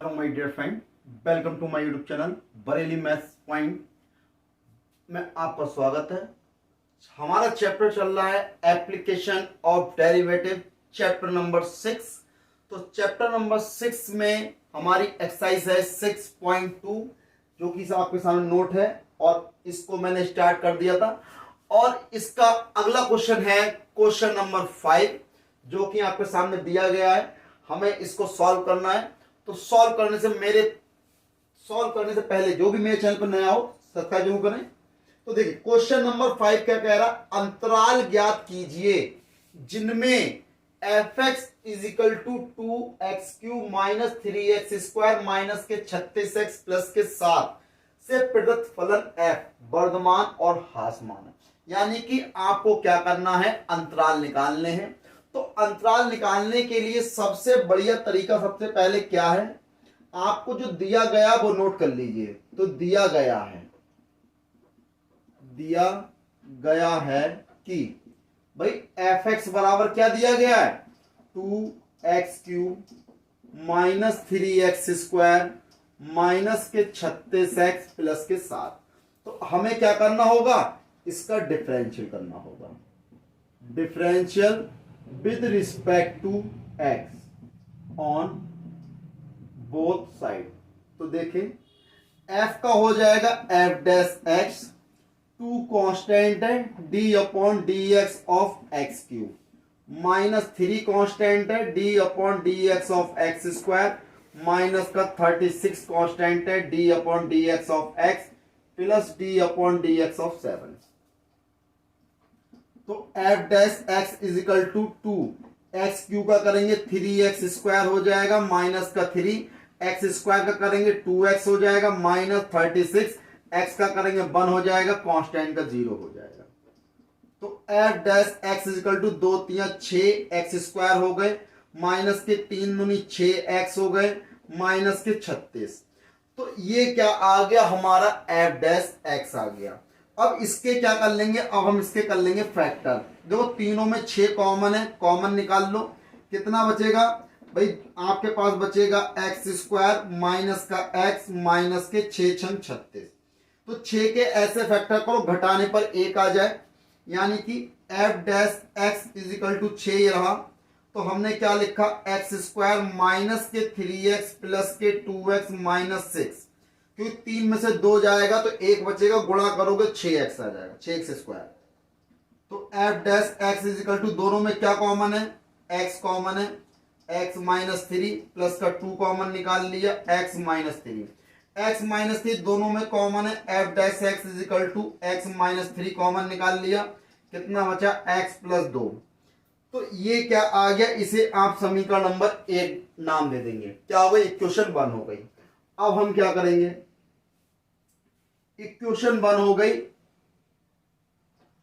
Hello my dear friend, welcome to my YouTube channel Bareilly maths point में आपका स्वागत है। हमारा चैप्टर चल रहा है application of derivative, chapter number 6। तो चैप्टर नंबर 6 में हमारी एक्सरसाइज है 6.2, जो कि आपके सामने नोट है और इसको मैंने स्टार्ट कर दिया था। और इसका अगला क्वेश्चन है क्वेश्चन नंबर 5, जो कि आपके सामने दिया गया है। हमें इसको सॉल्व करना है। तो सॉल्व करने से पहले जो भी मेरे चैनल पर नया हो सब्सक्राइब जरूर करें। तो देखिए क्वेश्चन नंबर 5 क्या कह रहा, अंतराल ज्ञात कीजिए जिनमें fx is equal to 2x³ minus 3x² minus के 36x प्लस के 7 से प्रदत्त फलन f वर्धमान और ह्रासमान है। यानी कि आपको क्या करना है, अंतराल निकालने हैं। तो अंतराल निकालने के लिए सबसे बढ़िया तरीका सबसे पहले क्या है, आपको जो दिया गया वो नोट कर लीजिए। तो दिया गया है कि भाई fx बराबर क्या दिया गया है, 2x³ माइनस 3x² माइनस के 36x प्लस के 7। तो हमें क्या करना होगा, इसका डिफरेंशियल करना होगा। Differential with respect to x on both side. तो देखें f का हो जाएगा f डैश x, 2 कांस्टेंट है d upon D X of x³ minus 3 constant है d upon D X of x² minus का 36 कांस्टेंट है d upon D X of x plus d upon D X of 7। तो f dash x is equal to 2x³ का करेंगे 3x² हो जाएगा minus का 3x² का करेंगे 2x हो जाएगा माइनस 36 x का करेंगे 1 हो जाएगा, कांस्टेंट का 0 हो जाएगा। तो f dash x is equal to 2 3 6x² हो गए माइनस के 3 दूनी 6x हो गए माइनस के 36। तो ये क्या आ गया, हमारा f डैश x आ गया। अब इसके क्या कर लेंगे, अब हम इसके कर लेंगे फैक्टर। देखो तीनों में 6 कॉमन है, कॉमन निकाल लो। कितना बचेगा भाई, आपके पास बचेगा x² माइनस का x माइनस के 6 6 36। तो 6 के ऐसे फैक्टर करो घटाने पर 1 आ जाए, यानी कि f dash x is equal to 6 रहा। तो हमने क्या लिखा, x² माइनस के 3x प्लस के 2x माइनस 6, क्योंकि 3 में से 2 जाएगा तो 1 बचेगा, गुणा करोगे 6x आ जाएगा, 6x²। तो f dash x is equal to, दोनों में क्या कॉमन है, x कॉमन है, x माइनस 3 प्लस का 2 कॉमन निकाल लिया, x माइनस 3 दोनों में कॉमन है, f dash x is equal to x minus 3 common निकाल लिया, कितना बचा x प्लस 2। तो ये क्या आ गया, इसे आप समीकरण नंबर 1 नाम दे देंगे। क्या हो गई, इक्वेशन 1 हो गई। अब हम क्या करेंगे, इक्वेशन 1 हो गई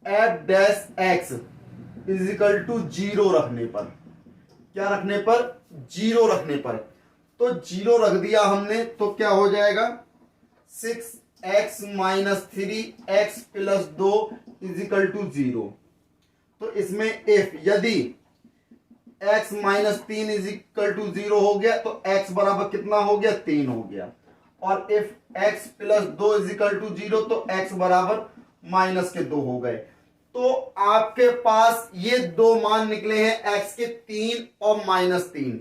f dash x is equal to 0 रखने पर, क्या रखने पर, 0 रखने पर। तो 0 रख दिया हमने, तो क्या हो जाएगा, 6x minus 3x plus 2 is equal to 0। तो इसमें इफ यदि x minus 3 is equal to 0 हो गया तो x बराबर कितना हो गया, 3 हो गया। और if x plus 2 is equal to 0 तो x बराबर माइनस के 2 हो गए। तो आपके पास ये दो मान निकले हैं, x के 3 और माइनस 3।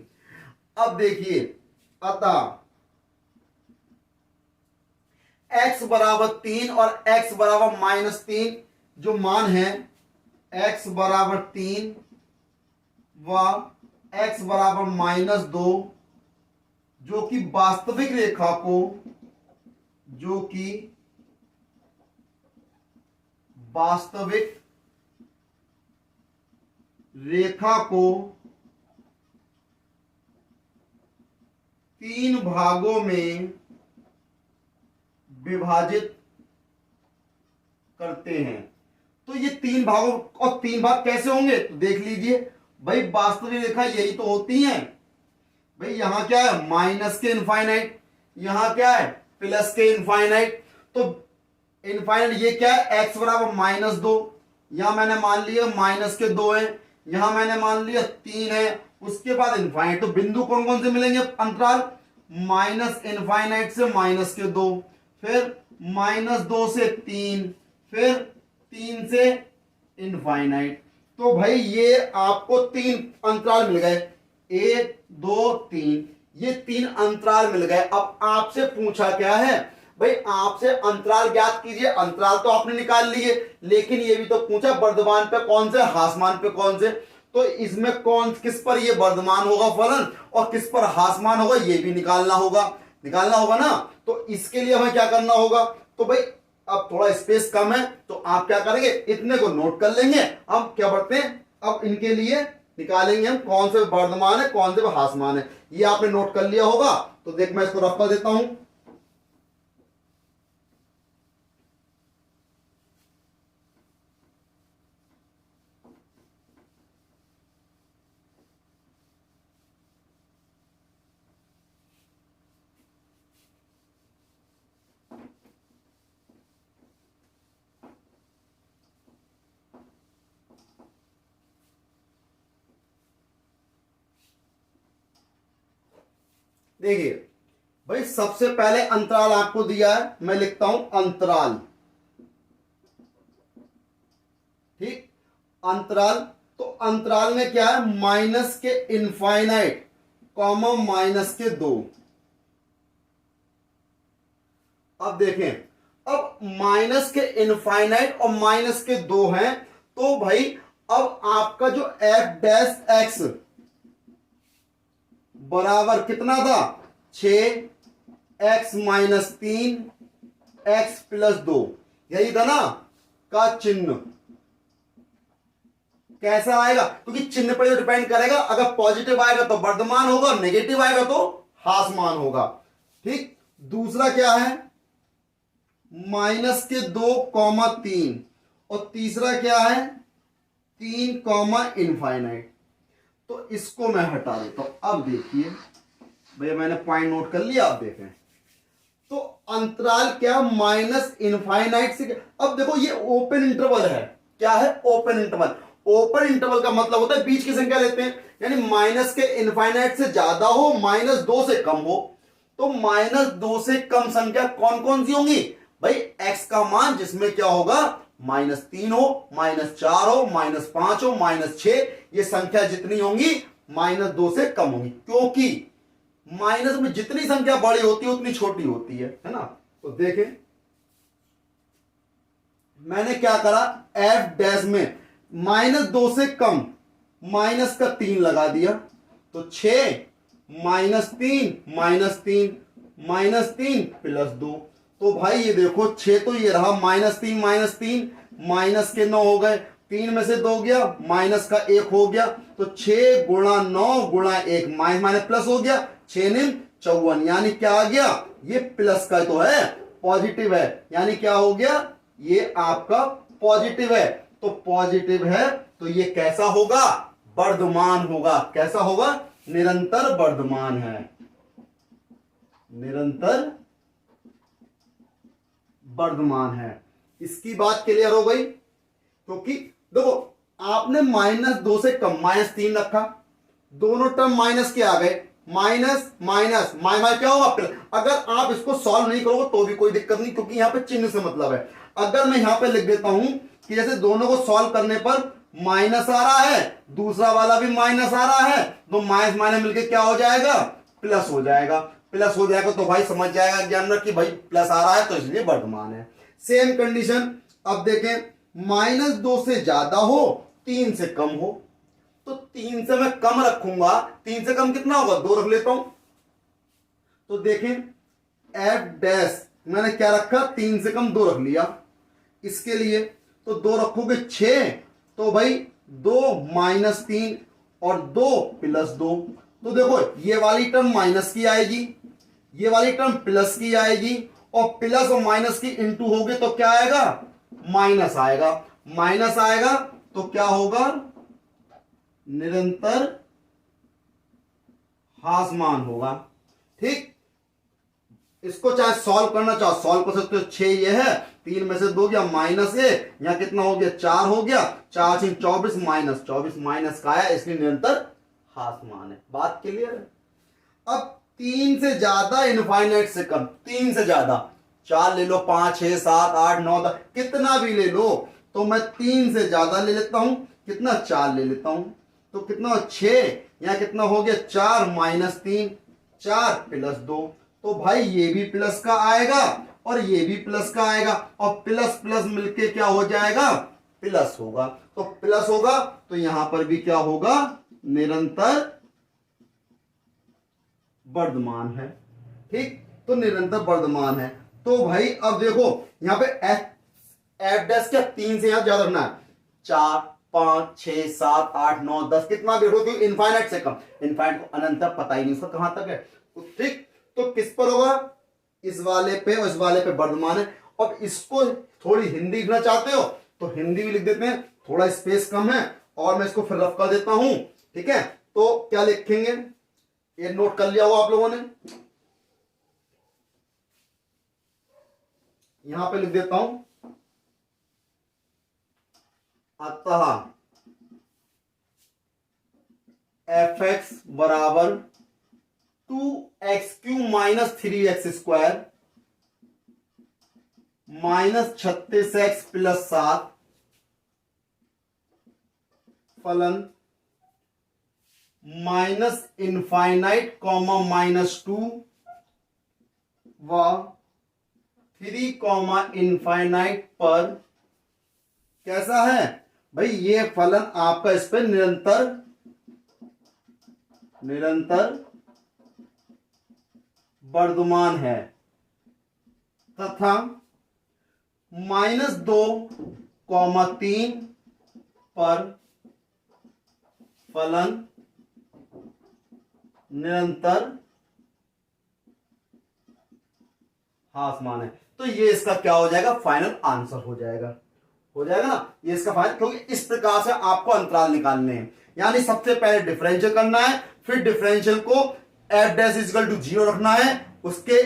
अब देखिए, अतः x बराबर 3 और x बराबर माइनस 3 जो मान है, x बराबर 3 व x बराबर माइनस 2, जो कि वास्तविक रेखा को, जो कि वास्तविक रेखा को 3 भागों में विभाजित करते हैं। तो ये 3 भागों, और 3 भाग कैसे होंगे तो देख लीजिए भाई, वास्तविक रेखा यही तो होती है भाई। यहां क्या है, माइनस के इनफाइनाइट, यहां क्या है, प्लस के इनफाइनाइट। तो इनफाइनाइट ये क्या है, x बराबर माइनस 2, यहां मैंने मान लिया माइनस के 2 है, यहां मैंने मान लिया 3 है, उसके बाद इनफाइनाइट। तो बिंदु कौन कौन से मिलेंगे, अंतराल माइनस इनफाइनाइट से माइनस के 2, फिर माइनस 2 से 3, फिर 3 से इनफाइनाइट। तो भाई ये आपको 3 अंतराल मिल गए, 1 2 3, ये 3 अंतराल मिल गए। अब आपसे पूछा क्या है भाई, आपसे अंतराल ज्ञात कीजिए। अंतराल तो आपने निकाल लिए, लेकिन ये भी तो पूछा वर्धमान पे कौन से, हासमान पे कौन से। तो इसमें कौन किस पर ये वर्धमान होगा फलन और किस पर हासमान होगा, ये भी निकालना होगा ना। तो इसके लिए हमें क्या करना होगा, तो भाई अब थोड़ा स्पेस कम है तो आप क्या करेंगे, इतने को नोट कर लेंगे। हम क्या बढ़ते हैं, अब इनके लिए निकालेंगे हम कौन से वर्धमान है कौन से हासमान है। ये आपने नोट कर लिया होगा, तो देख मैं इसको रफ कर देता हूं। देखिए भाई, सबसे पहले अंतराल आपको दिया है, मैं लिखता हूं अंतराल। ठीक, अंतराल। तो अंतराल में क्या है, माइनस के इनफाइनाइट कॉमा माइनस के 2। अब देखें, अब माइनस के इनफाइनाइट और माइनस के 2 हैं, तो भाई अब आपका जो एफ डैश एक्स बराबर कितना था, 6 एक्स माइनस 3 एक्स प्लस 2, यही था ना का चिन्ह। कैसा आएगा, क्योंकि चिन्ह पर डिपेंड करेगा, अगर पॉजिटिव आएगा तो वर्धमान होगा, नेगेटिव आएगा तो हासमान होगा। ठीक, दूसरा क्या है, माइनस के 2 कॉमा 3, और तीसरा क्या है 3 कॉमा इनफाइनाइट। तो इसको मैं हटा देता हूं। अब देखिए भैया, मैंने पॉइंट नोट कर लिया, आप देखें तो अंतराल क्या, माइनस इनफाइनाइट से। अब देखो ये ओपन इंटरवल है, क्या है, ओपन इंटरवल। ओपन इंटरवल का मतलब होता है बीच की संख्या लेते हैं, यानी माइनस के इनफाइनाइट से ज्यादा हो, माइनस 2 से कम हो। तो माइनस 2 से कम संख्या कौन कौन सी होंगी भाई, एक्स का मान जिसमें क्या होगा, -3 हो, -4 हो, -5 हो, -6, ये संख्या जितनी होंगी -2 से कम होंगी, क्योंकि माइनस में जितनी संख्या बड़ी होती है उतनी छोटी होती है ना। तो देखें मैंने क्या करा, एफ डैश में -2 से कम माइनस का 3 लगा दिया, तो 6 -3 -3 प्लस 2। तो भाई ये देखो 6 तो ये रहा, -3 माइनस के 9 हो गए, 3 में से 2 गया, माइनस का 1 हो गया, तो 6 गुणा 9 गुणा 1 माइनस प्लस हो गया, 6 9 54, यानी क्या आ गया, ये प्लस का तो है, पॉजिटिव है, यानी क्या हो गया, ये आपका पॉजिटिव है। तो पॉजिटिव है तो ये कैसा होगा, वर्धमान होगा। कैसा होगा, निरंतर वर्धमान है, निरंतर वर्धमान है। इसकी बात क्लियर हो गई, क्योंकि देखो आपने -2 से कम -3 रखा, दोनों टर्म माइनस के आ गए, माइनस माइनस माइनस क्या होगा प्लस। अगर आप इसको सॉल्व नहीं करोगे तो भी कोई दिक्कत नहीं, क्योंकि यहां पे चिन्ह से मतलब है। अगर मैं यहां पे लिख देता हूं कि जैसे दोनों को सॉल्व करने पर माइनस आ रहा है, दूसरा वाला भी माइनस आ रहा है, तो माइनस माइनस मिलके क्या हो जाएगा, प्लस हो जाएगा। प्लस हो जाएगा तो भाई समझ जाएगा ज्ञान कि भाई प्लस आ रहा है तो इसलिए वर्धमान है। सेम कंडीशन अब देखें, -2 से ज्यादा हो, 3 से कम हो, तो 3 से मैं कम रखूंगा, 3 से कम कितना होगा, 2 रख लेता हूं। तो देखें एफ डैश मैंने क्या रखा, 3 से कम 2 रख लिया। इसके लिए तो 2 रखोगे 6, तो भाई 2 -3 और 2 + 2। तो देखो ये वाली टर्म माइनस की आएगी, ये वाली टर्म प्लस की आएगी, और प्लस और माइनस की इंटू होगी तो क्या आएगा, माइनस आएगा। माइनस आएगा तो क्या होगा, निरंतर हासमान होगा। ठीक, इसको चाहे सॉल्व करना चाहो सॉल्व कर सकते हो। 6 ये है, 3 में से 2 गया, -1, यहां कितना हो गया, 4 हो गया, 4 से 24 -24 माइनस का आया, इसलिए निरंतर हासमान है। बात क्लियर है। अब 3 से ज्यादा इनफाइनाइट से कम, 3 से ज्यादा, 4 ले लो, 5 6 7 8 9 10 कितना भी ले लो, तो मैं 3 से ज्यादा ले लेता हूं, कितना 4 ले लेता हूं, तो कितना 6, या कितना हो गया 4 माइनस 3, 4 प्लस 2, तो भाई ये भी प्लस का आएगा और ये भी प्लस का आएगा, और प्लस प्लस मिलके क्या हो जाएगा, प्लस होगा, तो प्लस होगा तो यहां पर भी क्या होगा, निरंतर वर्धमान है। ठीक, तो निरंतर वर्धमान है। तो भाई अब देखो यहां पे एफ डैश क्या 3 से यहां ज्यादा रखना है, 4 5 6 7 8 9 10 कितना भी हो, क्योंकि इनफाइनाइट से कम, इनफाइनाइट को अनंत तक पता ही नहीं उसका कहां तक है। तो ठीक, तो किस पर होगा, इस वाले पे और इस वाले पे वर्धमान है। अब इसको थोड़ी हिंदी लिखना चाहते हो तो हिंदी भी लिख देते हैं, थोड़ा स्पेस कम है और मैं इसको फिर रफ कर देता हूं। ठीक है, तो क्या लिखेंगे, ये नोट कर लिया हो आप लोगों ने, यहां पे लिख देता हूं, अतः एफ एक्स बराबर 2x³ minus 3x square minus 36x plus 7 फलन माइनस इनफाइनाइट कॉमा माइनस 2 व 3 कॉमा इनफाइनाइट पर कैसा है भाई, ये फलन आपका इस पर निरंतर वर्धमान है, तथा -2,3 पर फलन निरंतर हासमान है। तो ये इसका क्या हो जाएगा, फाइनल आंसर हो जाएगा ना, ये इसका फाइनल, क्योंकि इस प्रकार से आपको अंतराल निकालने हैं। यानी सबसे पहले डिफरेंशियल करना है, फिर डिफरेंशियल को एफ डैश इक्वल टू 0 रखना है, उसके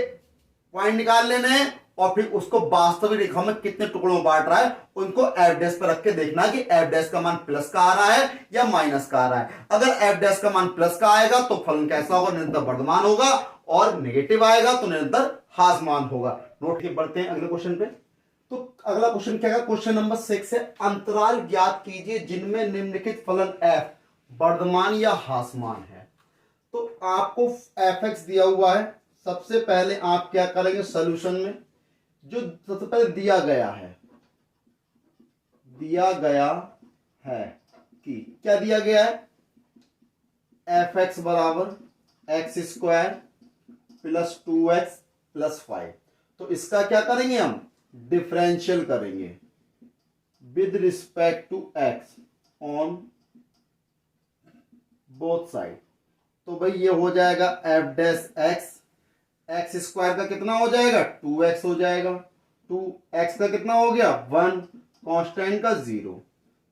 पॉइंट निकाल लेने हैं, और फिर उसको वास्तविक रेखा में कितने टुकड़ों में बांट रहा है उनको एफ डैश पर रख के देखना कि एफ डैश का मान प्लस का आ रहा है या माइनस का आ रहा है। अगर एफ डैश का मान प्लस का आएगा तो फलन कैसा होगा, निरंतर वर्धमान होगा, और नेगेटिव आएगा तो निरंतर हासमान होगा। नोट के बढ़ते हैं अगले क्वेश्चन पे। तो अगला क्वेश्चन क्या है, क्वेश्चन नंबर 6 है, अंतराल ज्ञात कीजिए जिनमें निम्नलिखित फलन एफ वर्धमान या हासमान है। तो आपको एफ एक्स दिया हुआ है, सबसे पहले आप क्या करेंगे, सॉल्यूशन में जो सबसे पहले दिया गया है कि क्या दिया गया है, एफ एक्स बराबर x square plus 2x plus 5। तो इसका क्या करेंगे, हम डिफरेंशियल करेंगे with respect to x on both side. तो भाई ये हो जाएगा f dash x, x square का कितना हो जाएगा 2x हो जाएगा, 2x का कितना हो गया 1, कांस्टेंट का 0,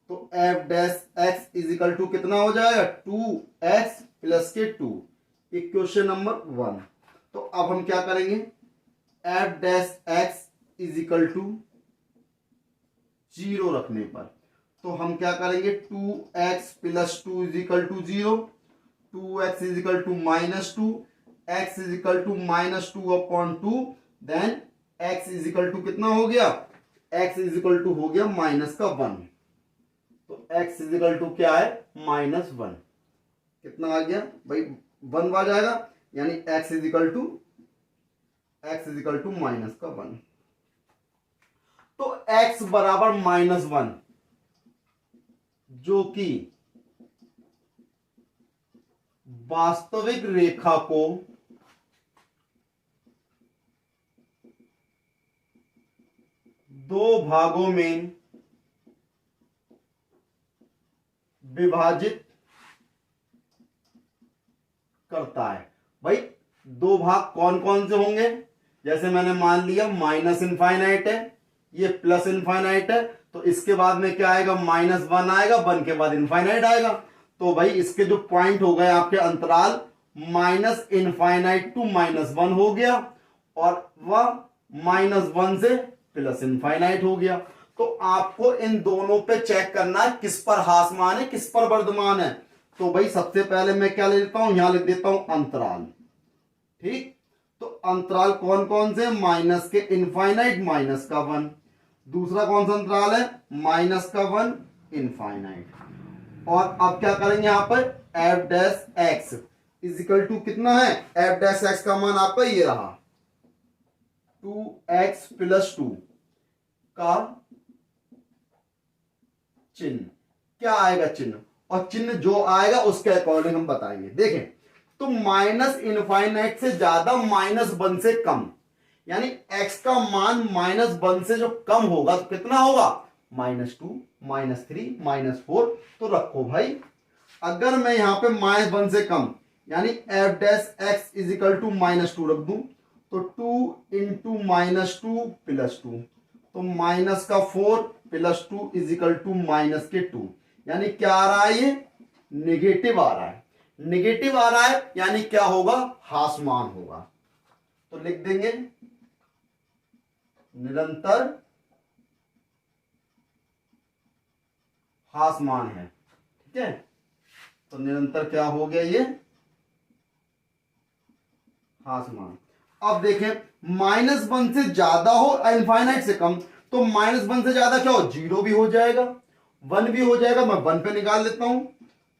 तो f dash x is equal to कितना हो जाएगा 2x प्लस के 2, इक्वेशन नंबर 1। तो अब हम क्या करेंगे, f dash x is equal to 0 रखने पर तो हम क्या करेंगे, 2x plus 2 is equal to 0, 2x is equal to -2, x is equal to -2/2, then x is equal to कितना हो गया, x इज इक्वल टू हो गया -1, तो x इज इक्वल टू क्या है -1, कितना आ गया भाई 1 आ जाएगा, यानी x इज इक्वल टू -1। तो x बराबर -1 जो कि वास्तविक रेखा को दो भागों में विभाजित करता है। भाई दो भाग कौन कौन से होंगे, जैसे मैंने मान लिया माइनस इनफाइनाइट है, ये प्लस इनफाइनाइट है, तो इसके बाद में क्या आएगा -1 आएगा, 1 के बाद इनफाइनाइट आएगा। तो भाई इसके जो पॉइंट हो गए आपके अंतराल माइनस इनफाइनाइट टू -1 हो गया, और वह -1 से प्लस इनफाइनाइट हो गया। तो आपको इन दोनों पे चेक करना है किस पर हासमान है किस पर वर्धमान है। तो भाई सबसे पहले मैं क्या ले लेता हूं, यहां लिख देता हूं अंतराल, ठीक। तो अंतराल कौन कौन से, माइनस के इनफाइनाइट, माइनस का 1। दूसरा कौन सा अंतराल है, माइनस का 1 इनफाइनाइट। और अब क्या करेंगे यहां पर, f dash x is equal to कितना है, एफ डैश एक्स का मान आपका ये रहा 2x प्लस 2 का चिन्ह, क्या आएगा चिन्ह, और चिन्ह जो आएगा उसके अकॉर्डिंग हम बताएंगे। देखें तो माइनस इनफाइनाइट से ज्यादा, माइनस 1 से कम, यानी x का मान माइनस 1 से जो कम होगा तो कितना होगा, -2, -3, -4। तो रखो भाई, अगर मैं यहां पे -1 से कम यानी f dash x is equal to -2 रख दूं तो 2 इंटू -2 प्लस 2, तो माइनस का 4 plus 2 is equal to minus के 2, यानी क्या आ रहा है, ये निगेटिव आ रहा है। निगेटिव आ रहा है यानी क्या होगा, हासमान होगा। तो लिख देंगे निरंतर हासमान है, ठीक है। तो निरंतर क्या हो गया, ये हासमान। अब देखें -1 से ज्यादा हो, इनफाइनाइट से कम, तो -1 से ज्यादा क्या हो, 0 भी हो जाएगा, 1 भी हो जाएगा। मैं 1 पे निकाल लेता हूं,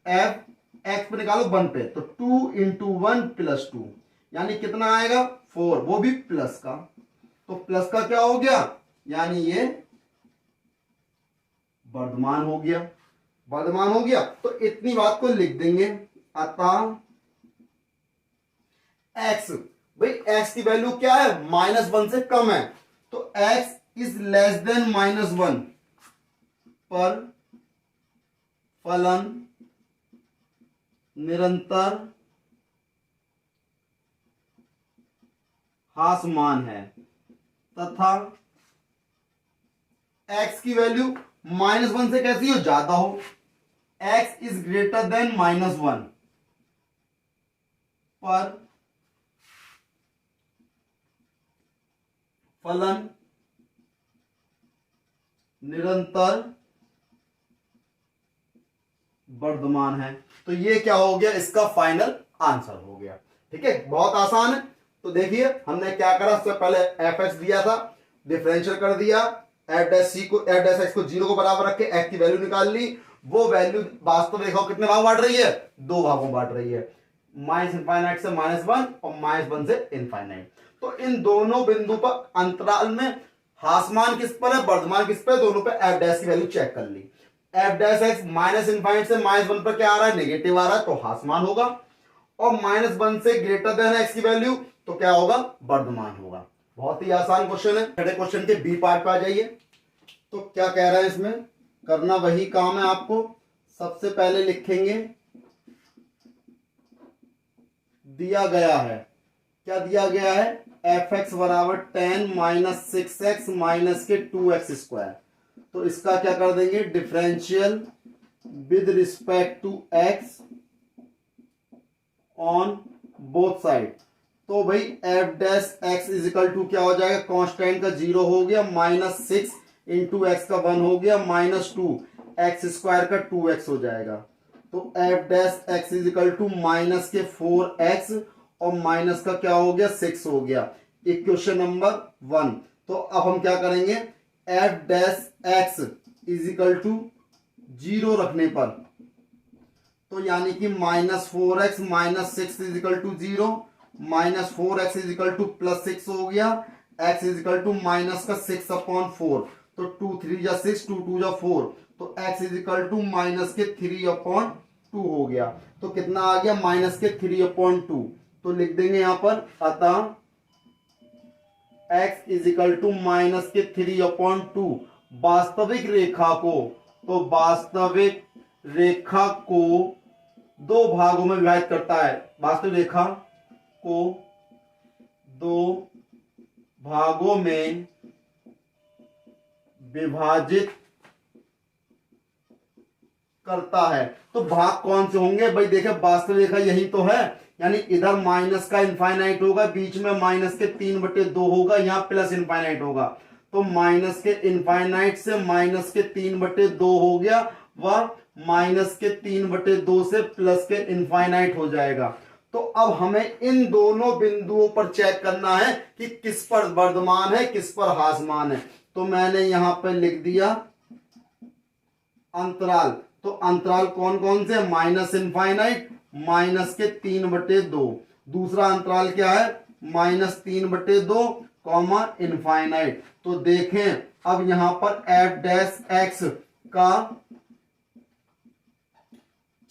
एफ एक्स पे निकालो 1 पे, तो 2 इंटू 1 प्लस 2, यानी कितना आएगा 4, वो भी प्लस का। तो प्लस का क्या हो गया, यानी ये वर्धमान हो गया, वर्धमान हो गया। तो इतनी बात को लिख देंगे। अतः एक्स, भाई एक्स की वैल्यू क्या है, -1 से कम है, तो एक्स इज लेस देन -1 पर फलन निरंतर हासमान है, तथा x की वैल्यू -1 से कैसी हो, ज्यादा हो, x इज ग्रेटर देन -1 पर फलन निरंतर वर्धमान है। तो ये क्या हो गया, इसका फाइनल आंसर हो गया। ठीक है, बहुत आसान है। तो देखिए हमने क्या करा, सबसे पहले एफ एक्स दिया था, डिफरेंशियल कर दिया, एफ डैश सी को, एफ डैश एक्स को 0 को बराबर रख के एक्स की वैल्यू निकाल ली। वो वैल्यू वास्तव में देखो कितने भाग बांट रही है, 2 भागों बांट रही है, माइनस इनफाइनाइट से -1 और -1 से इनफाइनाइट। तो इन दोनों बिंदु पर अंतराल में हासमान किस पर है, वर्धमान किस पर, दोनों पे एफ डैश की वैल्यू चेक कर ली। F dash X minus infinite से -1 पर क्या आ रहा है, नेगेटिव आ रहा है, तो हासमान होगा। और -1 से ग्रेटर देन एक्स की वैल्यू, तो क्या होगा, वर्धमान होगा। बहुत ही आसान क्वेश्चन है। छठे क्वेश्चन के बी पार्ट पे आ जाइए। तो क्या कह रहा है, इसमें करना वही काम है आपको। सबसे पहले लिखेंगे, दिया गया है, क्या दिया गया है, एफ एक्स बराबर 10 - 6x माइनस के 2x²। तो इसका क्या कर देंगे, differential with respect to x on both side. तो भाई f dash x is equal to क्या हो जाएगा, कांस्टेंट का 0 हो गया, -6 इंटू एक्स का 1 हो गया, -2 x² का 2x हो जाएगा। तो f dash x is equal to minus के 4x और माइनस का क्या हो गया, 6 हो गया। Equation number 1। तो अब हम क्या करेंगे, f dash x is equal to 0 रखने पर, तो यानी कि -4x - 6 is equal to 0, -4x is equal to +6 हो गया, x is equal to minus का 6/4। तो 2 3 जा 6, 2 2 जा 4, तो x is equal to minus के 3/2 हो गया। तो कितना आ गया, माइनस के 3/2। तो लिख देंगे यहां पर, अतः x is equal to minus के 3/2 वास्तविक रेखा को, तो वास्तविक रेखा को 2 भागों में विभाजित करता है। वास्तविक रेखा को 2 भागों में विभाजित करता है। तो भाग कौन से होंगे भाई, देखे वास्तविक रेखा यही तो है, यानी इधर माइनस का इनफाइनाइट होगा, बीच में माइनस के 3/2 होगा, यहां प्लस इनफाइनाइट होगा। तो माइनस के इनफाइनाइट से माइनस के 3/2 हो गया, वह माइनस के 3/2 से प्लस के इनफाइनाइट हो जाएगा। तो अब हमें इन दोनों बिंदुओं पर चेक करना है कि किस पर वर्धमान है, किस पर ह्रासमान है। तो मैंने यहां पर लिख दिया अंतराल। तो अंतराल कौन कौन से? माइनस इनफाइनाइट, माइनस के 3/2। दूसरा अंतराल क्या है? -3/2 कॉमा इनफाइनाइट। तो देखें अब यहां पर एफ डैश एक्स का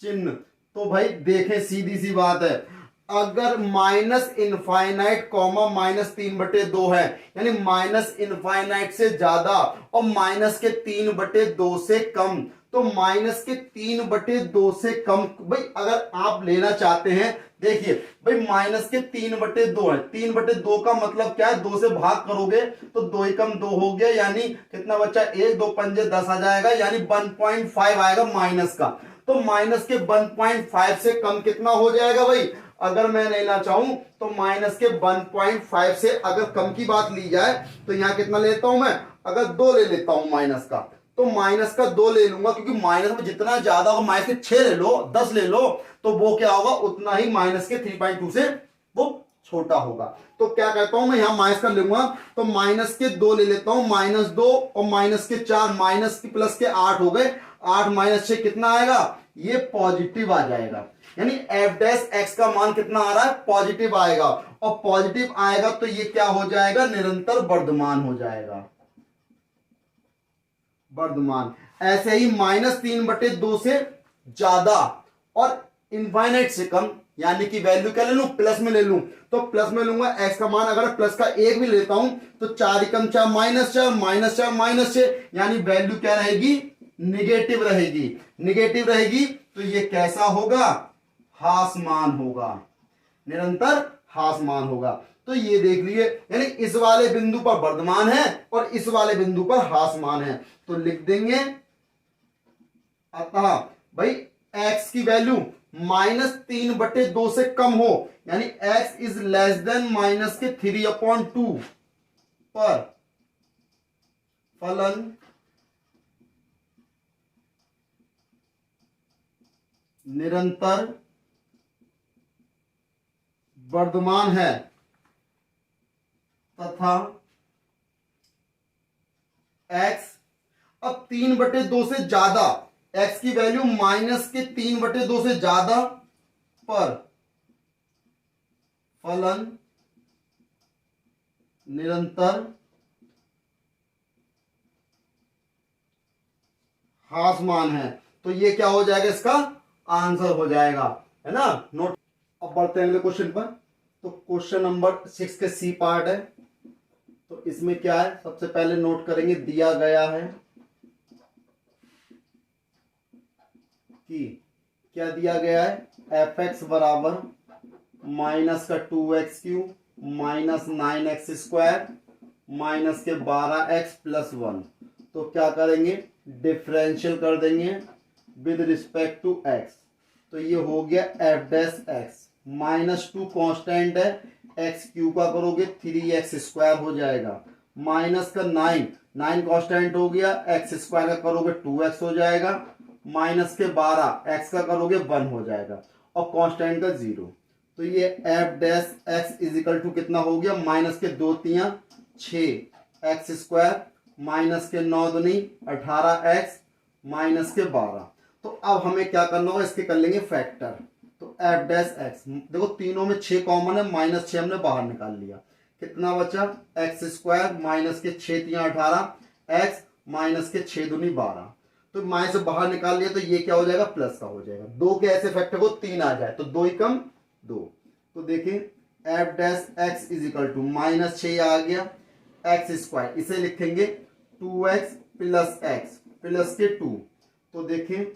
चिन्ह, तो भाई देखें सीधी सी बात है, अगर माइनस इनफाइनाइट कॉमा -3/2 है, यानी माइनस इनफाइनाइट से ज्यादा और माइनस के 3/2 से कम, तो माइनस के 3/2 से कम भाई अगर आप लेना चाहते हैं, देखिए भाई माइनस के 3/2 है, 3/2 का मतलब क्या है? 2 से भाग करोगे तो 2 एकम 2 हो गया, यानी कितना बच्चा? 1 2 पंजे 10 आ जाएगा, यानी 1.5 आएगा माइनस का। तो माइनस के 1.5 से कम कितना हो जाएगा भाई? अगर मैं लेना चाहूं तो माइनस के 1.5 से अगर कम की बात ली जाए तो यहां कितना लेता हूं मैं? अगर 2 ले लेता हूं माइनस का, तो माइनस का 2 ले लूंगा, क्योंकि माइनस में जितना ज्यादा होगा, माइनस के 6 ले लो, 10 ले लो, तो वो क्या होगा? उतना ही माइनस के 3.2 से वो छोटा होगा। तो क्या कहता हूं मैं? यहां माइनस कर लूंगा, तो माइनस के 2 ले लेता हूं, -2 और माइनस के 4, माइनस के प्लस के 8 हो गए, 8 - 6 कितना आएगा? ये पॉजिटिव आ जाएगा, यानी एफ डैश एक्स का मान कितना आ रहा है? पॉजिटिव आएगा, और पॉजिटिव आएगा तो ये क्या हो जाएगा? निरंतर वर्धमान हो जाएगा, वर्धमान। ऐसे ही -3/2 से ज्यादा और इनफाइनाइट से कम, यानी कि वैल्यू क्या ले लूं? प्लस में ले लूं, तो प्लस में लूंगा एक्स का मान, अगर प्लस का 1 भी लेता हूं तो 4 एकम 4 -4 -4 -6, यानी वैल्यू क्या रहेगी? निगेटिव रहेगी। निगेटिव रहेगी तो ये कैसा होगा? ह्रासमान होगा, निरंतर ह्रासमान होगा। तो ये देख लिए, यानी इस वाले बिंदु पर वर्धमान है और इस वाले बिंदु पर ह्रासमान है। तो लिख देंगे, अतः भाई x की वैल्यू -3/2 से कम हो, यानी x is less then minus के 3/2 पर फलन निरंतर वर्धमान है तथा x अब 3/2 से ज्यादा, x की वैल्यू -3/2 से ज्यादा पर फलन निरंतर ह्रासमान है। तो ये क्या हो जाएगा? इसका आंसर हो जाएगा, है ना? नोट। अब बढ़ते हैं अगले क्वेश्चन पर। तो क्वेश्चन नंबर 6 के सी पार्ट है। तो इसमें क्या है? सबसे पहले नोट करेंगे, दिया गया है कि क्या दिया गया है? एफ एक्स बराबर माइनस का 2x³ -9x² माइनस के 12x + 1। तो क्या करेंगे? डिफरेंशियल कर देंगे विद रिस्पेक्ट टू x। तो ये हो गया एफ डैश एक्स, -2 कांस्टेंट है, x³ का करोगे 3x² हो जाएगा, माइनस का 9 कांस्टेंट हो गया, x² का करोगे 2x हो जाएगा, माइनस के 12 x का करोगे 1 हो जाएगा, और कांस्टेंट का 0। तो ये f dash x is equal to कितना हो गया? माइनस के 2 3 6x² माइनस के 9 दूनी 18x माइनस के 12। तो अब हमें क्या करना होगा? इसके कर लेंगे फैक्टर। तो एफ डैश एक्स, देखो तीनों में 6 कॉमन है, -6 हमने बाहर निकाल लिया, कितना बचा? x² माइनस के 6 3 18 x माइनस के 6 दूनी 12। तो माइनस से बाहर निकाल लिया, तो ये क्या हो जाएगा? प्लस का हो जाएगा। 2 के ऐसे फैक्टर को 3 आ जाए तो 2 एकम 2। तो देखिए f dash x is equal to -6 आ गया, x², इसे लिखेंगे 2x + x प्लस के 2। तो देखिए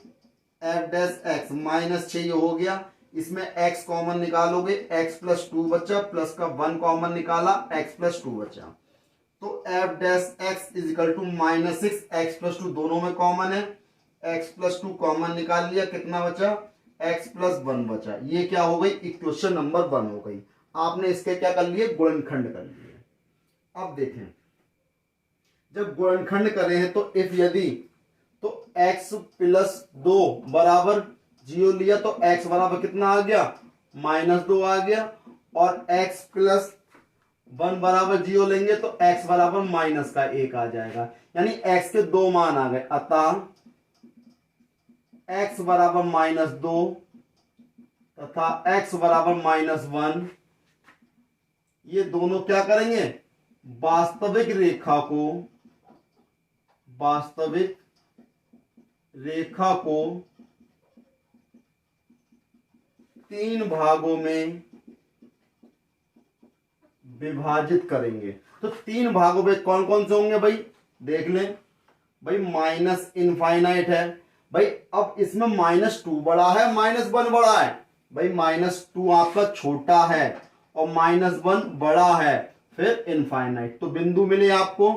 एफ डैश एक्स -6 हो गया, इसमें x कॉमन निकालोगे, x + 2 बचा, प्लस का 1 कॉमन निकाला, x + 2 बचा। तो f dash x is equal to -6, x + 2 दोनों में कॉमन है, x + 2 कॉमन निकाल लिया, कितना बचा? x + 1 बचा। ये क्या हो गई? इक्वेशन नंबर 1 हो गई। आपने इसके क्या कर लिए? गुणनखंड कर लिए। अब देखें, जब गुणनखंड करें हैं तो इफ यदि, तो x + 2 बराबर 0 लिया, तो x बराबर कितना आ गया? -2 आ गया, और x प्लस 1 बराबर 0 लेंगे तो x बराबर -1 आ जाएगा, यानी x के 2 मान आ गए। अतः x बराबर -2 तथा x बराबर -1, ये दोनों क्या करेंगे, वास्तविक रेखा को 3 भागों में विभाजित करेंगे। तो 3 भागों में कौन कौन से होंगे भाई, देख लें भाई। माइनस इनफाइनाइट है भाई, अब इसमें -2 बड़ा है, -1 बड़ा है भाई। -2 आपका छोटा है और -1 बड़ा है, फिर इनफाइनाइट। तो बिंदु मिले आपको,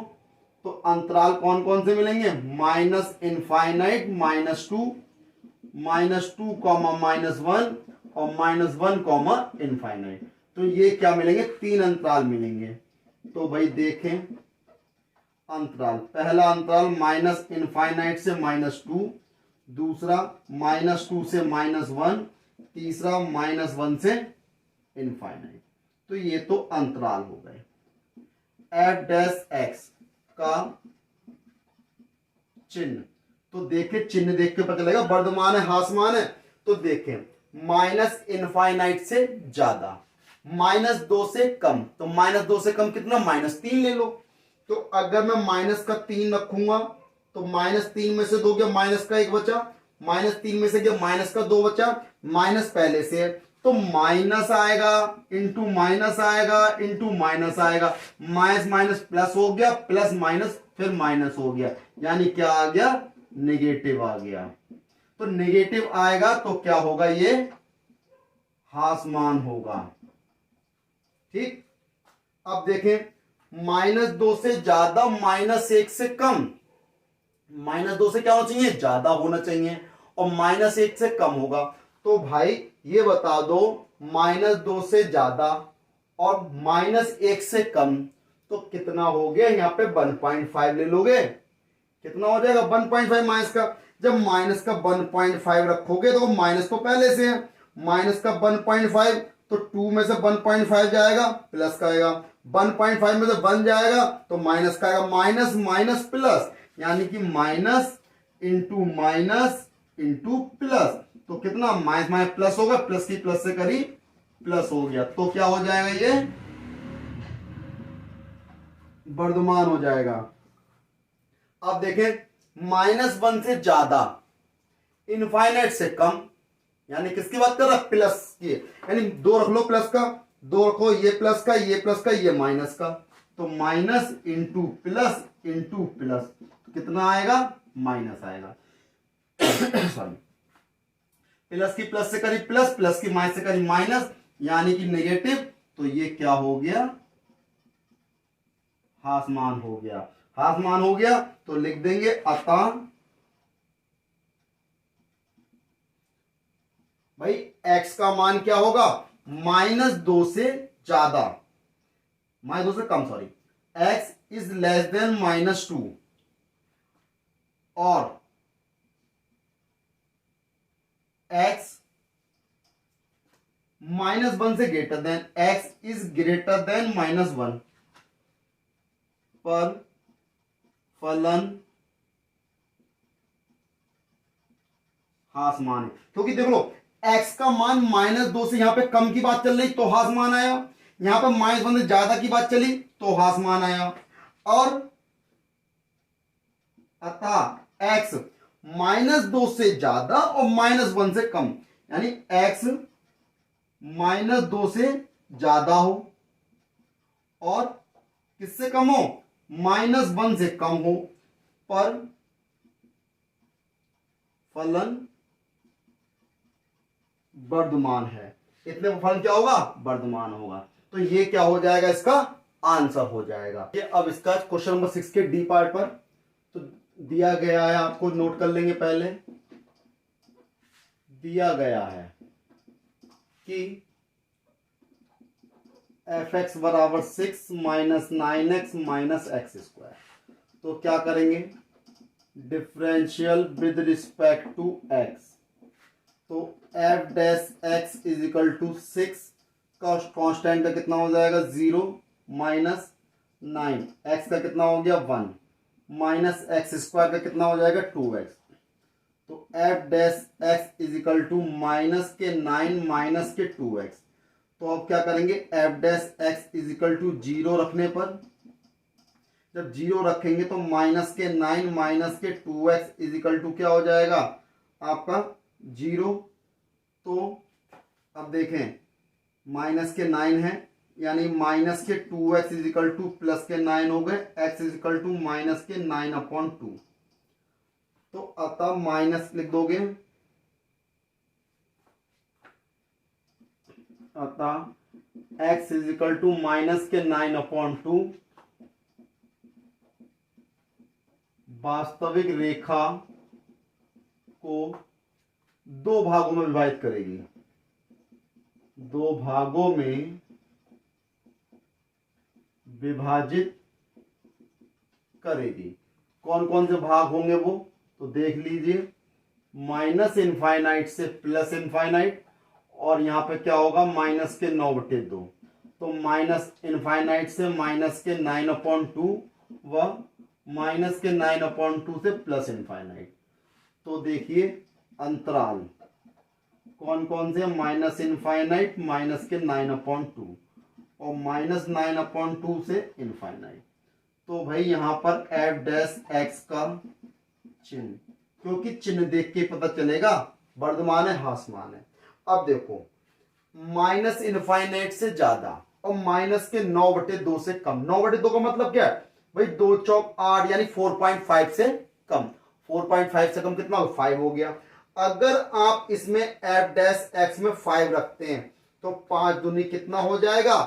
तो अंतराल कौन कौन से मिलेंगे, माइनस इनफाइनाइट, -2, -2 -1 और -1 इनफाइनाइट। तो ये क्या मिलेंगे, 3 अंतराल मिलेंगे। तो भाई देखें अंतराल, पहला अंतराल माइनस इनफाइनाइट से -2, दूसरा -2 से -1, तीसरा -1 से इनफाइनाइट। तो ये तो अंतराल हो गए। f' का चिन्ह, तो देखें चिन्ह देख के पता चलेगा वर्धमान है हासमान है। तो देखें माइनस इनफाइनाइट से ज्यादा, -2 से कम, तो -2 से कम कितना, -3 ले लो। तो अगर मैं -3 रखूंगा तो -3 में से 2 गया, -1 बचा, -3 में से गया -2 बचा, माइनस पहले से है तो माइनस आएगा, इंटू माइनस आएगा, इंटू माइनस आएगा, माइनस माइनस प्लस हो गया, प्लस माइनस फिर माइनस हो गया, यानी क्या आ गया, नेगेटिव आ गया। तो नेगेटिव आएगा तो क्या होगा, ये हासमान होगा। ठीक, अब देखें -2 से ज्यादा, -1 से कम, -2 से क्या होना चाहिए, ज्यादा होना चाहिए, और -1 से कम होगा। तो भाई ये बता दो, -2 से ज्यादा और -1 से कम, तो कितना हो गया, यहां पे 1.5 ले लोगे, कितना हो जाएगा 1.5 माइनस का। जब माइनस का 1.5 रखोगे तो माइनस तो पहले से है, माइनस का 1.5, तो 2 में से 1.5 जाएगा, प्लस का आएगा, 1.5 में से 1 जाएगा तो माइनस का आएगा, माइनस माइनस प्लस, यानी कि माइनस इंटू प्लस। तो कितना, माइनस माइनस प्लस होगा, प्लस की प्लस से करी प्लस हो गया, तो क्या हो जाएगा, ये वर्धमान हो जाएगा। अब देखें -1 से ज्यादा, इनफाइनाइट से कम, यानी किसकी बात कर रहा, प्लस की, यानी 2 रख लो प्लस का, 2 रखो, ये प्लस का, ये प्लस का, ये माइनस का, तो माइनस इंटू प्लस, तो कितना आएगा, माइनस आएगा। सॉरी, प्लस की प्लस से करी प्लस, प्लस की माइनस से करी माइनस, यानी कि नेगेटिव। तो ये क्या हो गया, हासमान हो गया। हासमान हो गया तो लिख देंगे अतः भाई x का मान क्या होगा, -2 से ज्यादा, -2 से कम, sorry, x is less than -2 और x -1 से greater than, x is greater than -1 पर फलन हासमान है। क्योंकि देख लो x का मान -2 से यहां पे कम की बात चल रही तो हासमान आया, यहां पे -1 से ज्यादा की बात चली तो हासमान आया, और अतः x -2 से ज्यादा और -1 से कम, यानी x -2 से ज्यादा हो और किससे कम हो, -1 से कम हो, पर फलन वर्धमान है। इतने पर फलन क्या होगा, वर्धमान होगा। तो ये क्या हो जाएगा, इसका आंसर हो जाएगा। ये अब इसका क्वेश्चन नंबर 6 के डी पार्ट पर तो दिया गया है, आपको नोट कर लेंगे। पहले दिया गया है कि f(x) बराबर 6 - 9x - x²। तो क्या करेंगे, differential with respect to x। तो f dash x is equal to 6 का कॉन्स्टेंट का कितना हो जाएगा 0 माइनस 9, एक्स का कितना हो गया 1 माइनस एक्स स्क्वायर का कितना हो जाएगा 2x। तो f dash x is equal to minus के 9 माइनस के 2x। तो अब क्या करेंगे, f dash x is equal to 0 रखने पर, जब 0 रखेंगे तो माइनस के 9 माइनस के 2x इज इक्वल टू क्या हो जाएगा आपका 0। तो अब देखें माइनस के 9 है यानी माइनस के 2x is equal two plus के 9 हो गए, x is equal to minus के 9/2। तो अतः माइनस लिख दोगे, अतः x is equal to minus के 9/2 वास्तविक रेखा को दो भागों में विभाजित करेगी, दो भागों में विभाजित करेगी। कौन कौन से भाग होंगे वो तो देख लीजिए, माइनस इनफाइनाइट से प्लस इनफाइनाइट, और यहां पे क्या होगा माइनस के 9/2। तो माइनस इनफाइनाइट से माइनस के 9/2 व माइनस के 9/2 से प्लस इनफाइनाइट। तो देखिए अंतराल कौन कौन से, माइनस इनफाइनाइट माइनस के 9/2 और माइनस 9/2 से इनफाइनाइट। तो भाई यहां पर एफ डैश एक्स का चिन्ह, क्योंकि चिन्ह देख के पता चलेगा वर्धमान है हासमान है। अब देखो माइनस इनफाइनाइट से ज्यादा और माइनस के 9/2 से कम। 9/2 का मतलब क्या है भाई, 2 चौक 8 यानी 4.5 से कम। 4.5 से कम कितना हो 5 हो गया। अगर आप इसमें एफ डैश एक्स में 5 रखते हैं तो 5 दूनी कितना हो जाएगा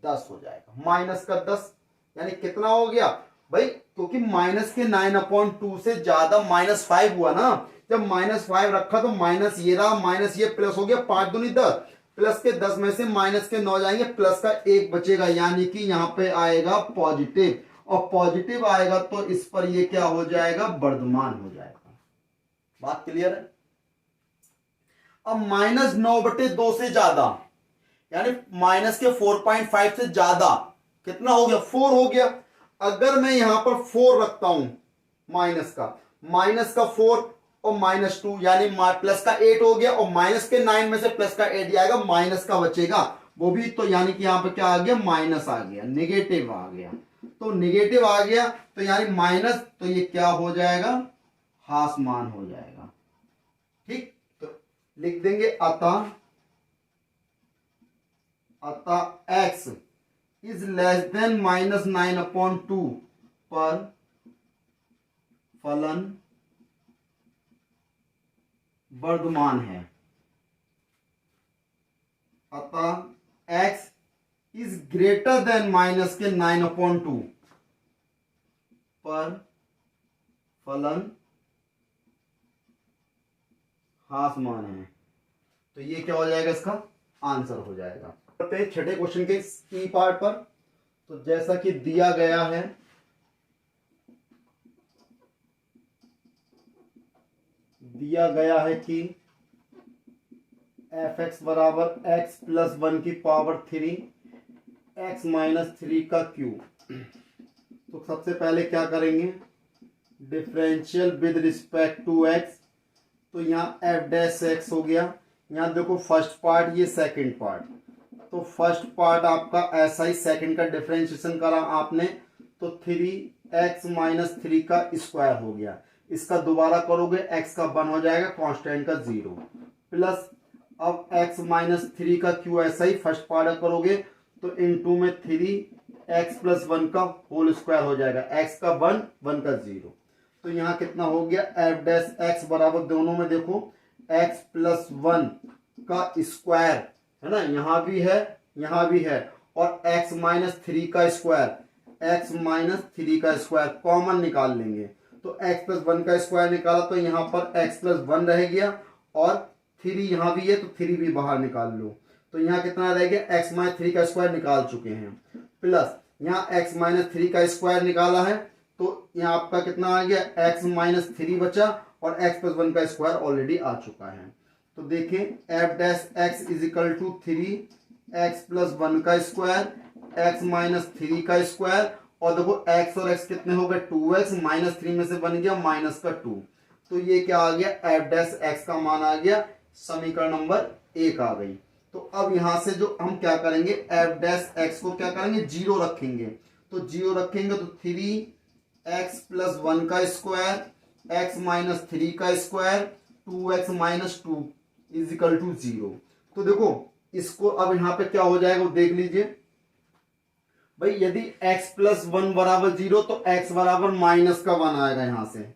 10 हो जाएगा, माइनस का 10 यानी कितना हो गया भाई, क्योंकि माइनस के 9/2 से ज्यादा -5 हुआ ना। जब -5 रखा तो माइनस ये रहा, माइनस ये प्लस हो गया, 5 दूनी 10, प्लस के 10 में से माइनस के 9 जाएंगे, प्लस का 1 बचेगा, यानी कि यहां पे आएगा पॉजिटिव, और पॉजिटिव आएगा तो इस पर ये क्या हो जाएगा वर्धमान हो जाएगा। बात क्लियर है। अब -9/2 से ज्यादा यानी माइनस के 4.5 से ज्यादा कितना हो गया 4 हो गया। अगर मैं यहां पर 4 रखता हूं माइनस का 4 और -2 यानी प्लस का 8 हो गया, और माइनस के 9 में से प्लस का 8 जाएगा, माइनस का बचेगा वो भी, तो यानी कि यहां पर क्या आ गया माइनस आ गया, नेगेटिव आ गया। तो नेगेटिव आ गया तो यानी माइनस, तो ये क्या हो जाएगा हासमान हो जाएगा। ठीक, तो लिख देंगे अतः x इज लेस देन -9/2 पर फलन वर्धमान है। अतः x is greater then minus के 9/2 पर फलन हासमान है। तो ये क्या हो जाएगा, इसका आंसर हो जाएगा। करते हैं छठे क्वेश्चन के ई पार्ट पर। तो जैसा कि दिया गया है, कि f(x) बराबर x + 1 की पावर 3 x - 3 का क्यूब। तो सबसे पहले क्या करेंगे, differential with respect to x। तो यहाँ एफ डैश एक्स हो गया, यहाँ देखो फर्स्ट पार्ट ये सेकंड पार्ट, तो फर्स्ट पार्ट आपका ऐसा ही, सेकंड का डिफरेंशिएशन करा आपने तो 3x - 3 का स्क्वायर हो गया। इसका दोबारा करोगे x का 1 हो जाएगा, कांस्टेंट का 0, प्लस अब x - 3 का क्यू ऐसा ही फर्स्ट पार्ट करोगे तो इनटू में 3x + 1 का होल स्क्वायर हो जाएगा, x का 1 1 का 0। तो यहाँ कितना हो गया एफ डैश एक्स बराबर, दोनों में देखो x + 1 का स्क्वायर है ना, यहाँ भी है, और x - 3 का स्क्वायर कॉमन निकाल लेंगे। तो x + 1 का स्क्वायर निकाला तो यहाँ पर x + 1 रह गया, और 3 यहाँ भी है तो 3 भी बाहर निकाल लो। तो यहाँ कितना रह गया, x - 3 का स्क्वायर निकाल चुके हैं, प्लस यहाँ x - 3 का स्क्वायर निकाला है तो यहाँ आपका कितना आ गया, x - 3 बचा, और x + 1 का स्क्वायर ऑलरेडी आ चुका है। तो देखें f dash x is equal to 3x plus 1 का स्क्वायर x माइनस 3 का स्क्वायर, और देखो x और x कितने हो गए 2x, माइनस 3 में से बन गया माइनस का 2। तो ये क्या आ गया, एफ डैश एक्स का मान आ गया, समीकरण नंबर 1 आ गई। तो अब यहां से जो हम क्या करेंगे, एफ डैश एक्स को क्या करेंगे, जीरो रखेंगे। तो जीरो रखेंगे तो 3x प्लस 1 का स्क्वायर x माइनस 3 का square 2x minus 2 is equal to 0। तो देखो इसको अब यहां पे क्या हो जाएगा वो देख लीजिए भाई, यदि x प्लस 1 बराबर 0 तो x बराबर माइनस का 1 आएगा। यहां से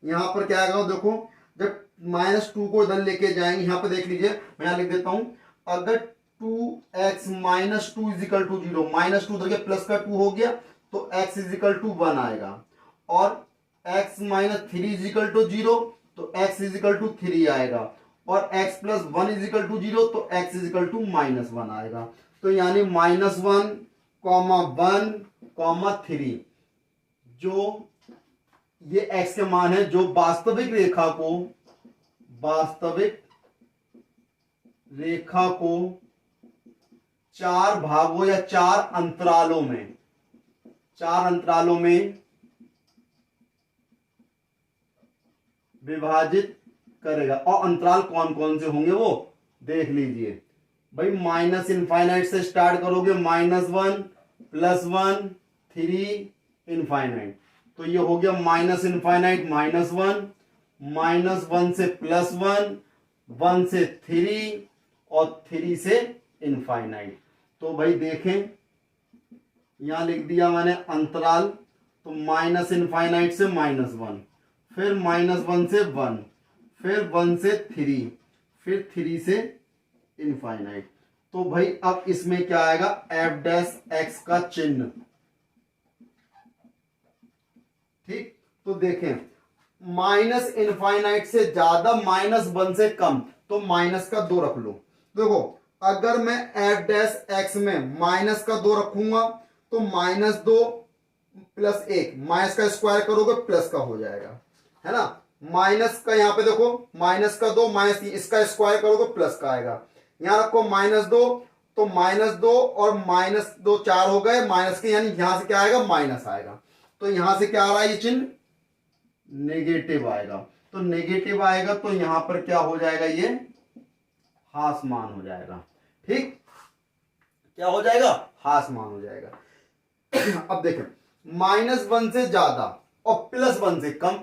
यहां पर क्या आएगा देखो, जब माइनस 2 को इधर लेके जाएंगे, यहां पे देख लीजिए, मैं यहां लिख देता हूं, अगर 2x minus 2 is equal to 0, minus 2 देखिए प्लस का 2 हो गया तो x इज इक्वल टू 1 आएगा, और x minus 3 is equal to 0 तो x इज इक्वल टू 3 आएगा, और x plus 1 is equal to 0 तो x is equal to minus 1 आएगा। तो यानी माइनस 1 कॉमा 1 कॉमा 3, जो ये x के मान है, जो वास्तविक रेखा को 4 भागों या 4 अंतरालों में विभाजित करेगा। और अंतराल कौन कौन से होंगे वो देख लीजिए भाई, माइनस इनफाइनाइट से स्टार्ट करोगे, -1 +1 3 इनफाइनाइट, तो ये हो गया माइनस इनफाइनाइट -1, -1 से +1, 1 से 3 और 3 से इनफाइनाइट। तो भाई देखें यहां लिख दिया मैंने अंतराल, तो माइनस इनफाइनाइट से -1, फिर -1 से 1, फिर 1 से 3, फिर 3 से इनफाइनाइट। तो भाई अब इसमें क्या आएगा, एफ डैश एक्स का चिन्ह। ठीक, तो देखें माइनस इनफाइनाइट से ज्यादा, -1 से कम, तो माइनस का 2 रख लो। देखो अगर मैं एफ डैश एक्स में माइनस का 2 रखूंगा तो -2 + 1, माइनस का स्क्वायर करोगे प्लस का हो जाएगा, है ना। माइनस का यहां पे देखो माइनस का 2 -3, इसका स्क्वायर करोगे प्लस का आएगा। यहां रखो -2, तो -2 और -2 4 हो गए माइनस के, यानी यहां से क्या आएगा, माइनस आएगा। तो यहां से क्या आ रहा है, ये चिन्ह नेगेटिव आएगा। तो नेगेटिव आएगा तो यहां पर क्या हो जाएगा, ये हासमान हो जाएगा। ठीक, क्या हो जाएगा, हासमान हो जाएगा। अब देखें -1 से ज्यादा और +1 से कम,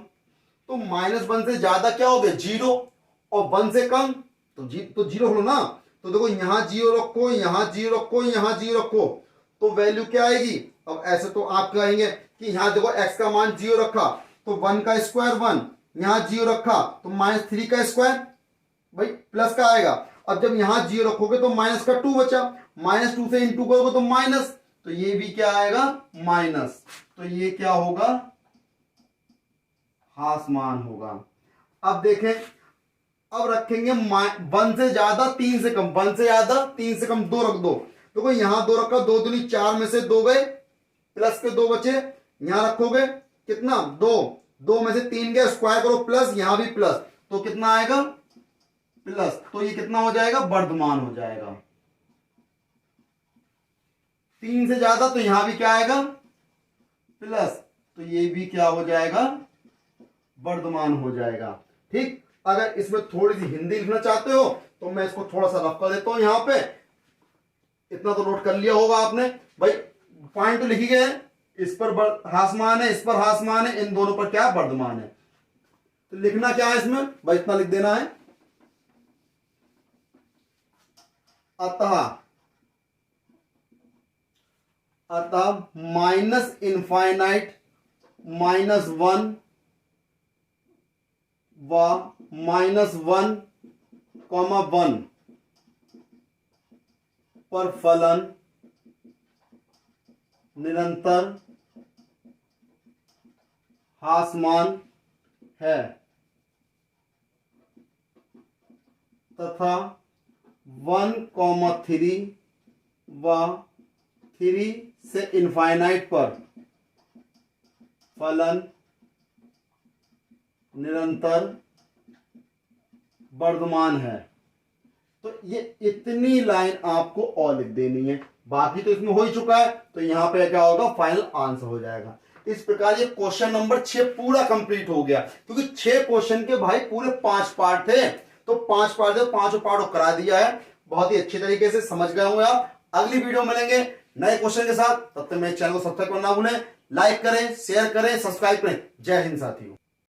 तो -1 से ज्यादा क्या हो गया 0, और 1 से कम तो 0 हो ना। तो देखो यहां 0 रखो, यहां 0 रखो, यहां 0 रखो, तो वैल्यू क्या आएगी। अब ऐसे तो आप कहेंगे कि यहां देखो x का मान 0 रखा तो 1 का स्क्वायर 1, यहां 0 रखा तो -3 का स्क्वायर भाई प्लस का आएगा। अब जब यहां 0 रखोगे तो माइनस का 2 बचा, -2 से इंटू करोगे तो माइनस, तो ये भी क्या आएगा, माइनस। तो ये क्या होगा, हासमान होगा। अब देखें, अब रखेंगे 1 से ज्यादा 3 से कम, 1 से ज्यादा 3 से कम 2 रख दो। देखो यहां 2 रखा, 2 दूनी 4 में से 2 गए, प्लस के 2 बचे, यहां रखोगे कितना 2 में से 3 गए, स्क्वायर करो प्लस, यहां भी प्लस, तो कितना आएगा प्लस। तो ये कितना हो जाएगा, वर्धमान हो जाएगा। 3 से ज्यादा तो यहां भी क्या आएगा प्लस, तो ये भी क्या हो जाएगा, वर्धमान हो जाएगा। ठीक, अगर इसमें थोड़ी सी हिंदी लिखना चाहते हो तो मैं इसको थोड़ा सा रफ कर देता हूं। यहां पे इतना तो नोट कर लिया होगा आपने भाई, पॉइंट तो लिखी गए, इस पर हासमान है, इस पर हासमान है, इन दोनों पर क्या वर्धमान है। तो लिखना क्या है इसमें भाई, इतना लिख देना है, अतः माइनस इनफाइनाइट -1 व -1, 1 पर फलन निरंतर हासमान है, तथा 1,3 व 3 से इनफाइनाइट पर फलन निरंतर वर्धमान है। तो ये इतनी लाइन आपको और लिख देनी है, बाकी तो इसमें हो ही चुका है, तो यहां पे क्या होगा, फाइनल आंसर हो जाएगा। इस प्रकार ये क्वेश्चन नंबर 6 पूरा कंप्लीट हो गया, क्योंकि 6 क्वेश्चन के भाई पूरे 5 पार्ट थे, तो 5 पार्ट थे, 5 पार्ट करा दिया है। बहुत ही अच्छी तरीके से समझ गए होंगे आप। अगली वीडियो मिलेंगे नए क्वेश्चन के साथ, तब तक मेरे चैनल को सब्सक्राइब करना ना भूलें, लाइक करें, शेयर करें, सब्सक्राइब करें। जय हिंद साथियों।